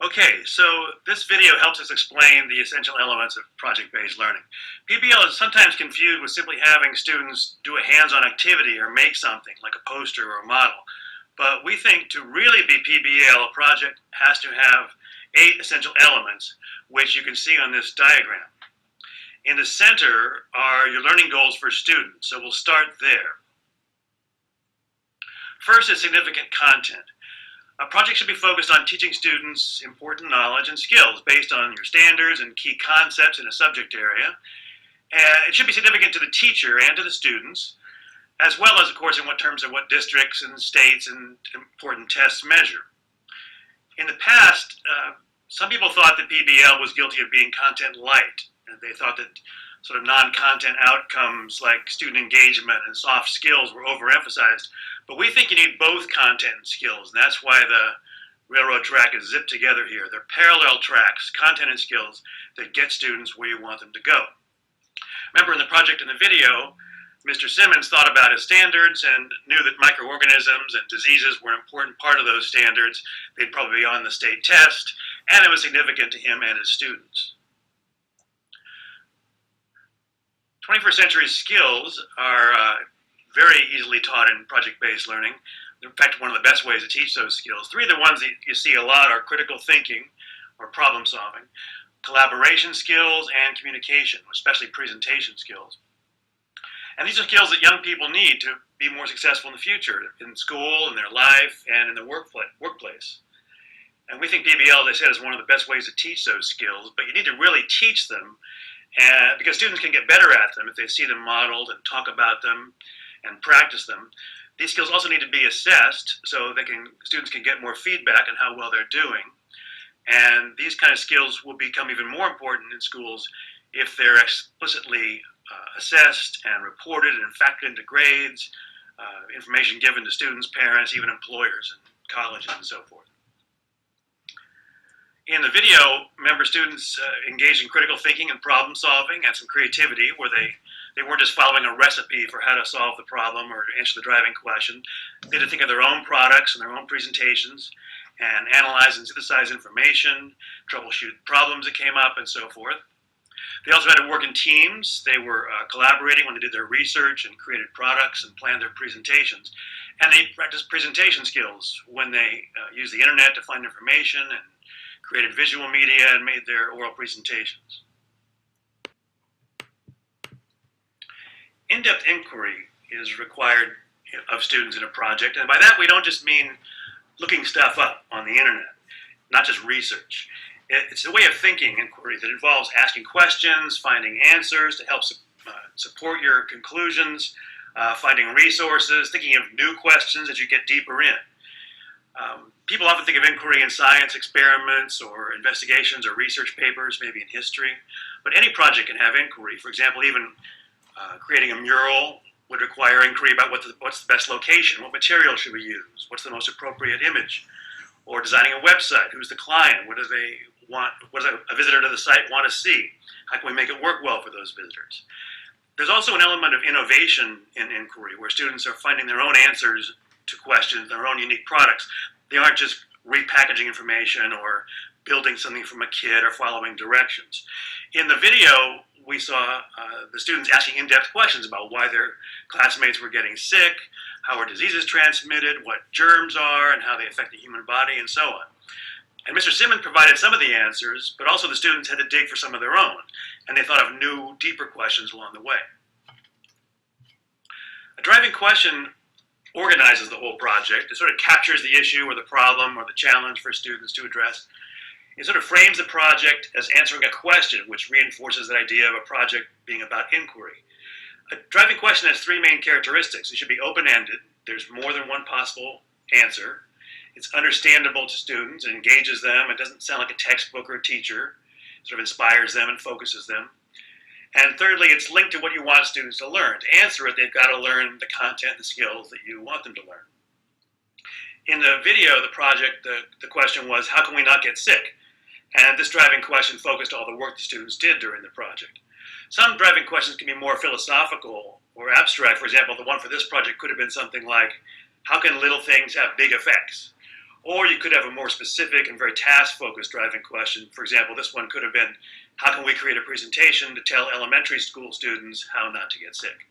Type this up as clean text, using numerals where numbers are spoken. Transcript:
Okay, so this video helps us explain the essential elements of project-based learning. PBL is sometimes confused with simply having students do a hands-on activity or make something like a poster or a model. But we think to really be PBL, a project has to have 8 essential elements, which you can see on this diagram. In the center are your learning goals for students, so we'll start there. First is significant content. A project should be focused on teaching students important knowledge and skills based on your standards and key concepts in a subject area. It should be significant to the teacher and to the students, as well as, of course, in what terms of what districts and states and important tests measure. In the past, some people thought that PBL was guilty of being content light. They thought that sort of non-content outcomes like student engagement and soft skills were overemphasized. But we think you need both content and skills, and that's why the railroad track is zipped together here. They're parallel tracks, content and skills, that get students where you want them to go. Remember, in the project in the video, Mr. Simmons thought about his standards and knew that microorganisms and diseases were an important part of those standards. They'd probably be on the state test, and it was significant to him and his students. 21st century skills are very easily taught in project-based learning. In fact, one of the best ways to teach those skills. 3 of the ones that you see a lot are critical thinking or problem solving, collaboration skills, and communication, especially presentation skills. And these are skills that young people need to be more successful in the future, in school, in their life, and in the workplace. And we think PBL, as I said, is one of the best ways to teach those skills, but you need to really teach them because students can get better at them if they see them modeled and talk about them and practice them. These skills also need to be assessed so students can get more feedback on how well they're doing. And these kind of skills will become even more important in schools if they're explicitly assessed and reported and factored into grades, information given to students, parents, even employers and colleges and so forth. In the video, remember, students engaged in critical thinking and problem solving and some creativity where they weren't just following a recipe for how to solve the problem or answer the driving question. They had to think of their own products and their own presentations and analyze and synthesize information, troubleshoot problems that came up, and so forth. They also had to work in teams. They were collaborating when they did their research and created products and planned their presentations. And they practiced presentation skills when they used the internet to find information and created visual media and made their oral presentations. In-depth inquiry is required of students in a project, and by that we don't just mean looking stuff up on the internet, not just research. It's a way of thinking inquiry that involves asking questions, finding answers to help support your conclusions, finding resources, thinking of new questions as you get deeper in. People often think of inquiry in science experiments or investigations or research papers, maybe in history, but any project can have inquiry. For example, even creating a mural would require inquiry about what's the best location, what material should we use, what's the most appropriate image, or designing a website, who's the client, what do they want, what does a visitor to the site want to see, how can we make it work well for those visitors. There's also an element of innovation in inquiry where students are finding their own answers to questions, their own unique products. They aren't just repackaging information or building something from a kit or following directions. In the video, we saw the students asking in-depth questions about why their classmates were getting sick, how are diseases transmitted, what germs are, and how they affect the human body, and so on. And Mr. Simmons provided some of the answers, but also the students had to dig for some of their own, and they thought of new, deeper questions along the way. A driving question organizes the whole project. It sort of captures the issue or the problem or the challenge for students to address. It sort of frames the project as answering a question, which reinforces the idea of a project being about inquiry. A driving question has 3 main characteristics. It should be open-ended. There's more than one possible answer. It's understandable to students. It engages them. It doesn't sound like a textbook or a teacher. It sort of inspires them and focuses them. And thirdly, it's linked to what you want students to learn. To answer it, they've got to learn the content and skills that you want them to learn. In the video, the project, the question was, how can we not get sick? And this driving question focused all the work the students did during the project. Some driving questions can be more philosophical or abstract. For example, the one for this project could have been something like, how can little things have big effects? Or you could have a more specific and very task-focused driving question. For example, this one could have been, how can we create a presentation to tell elementary school students how not to get sick?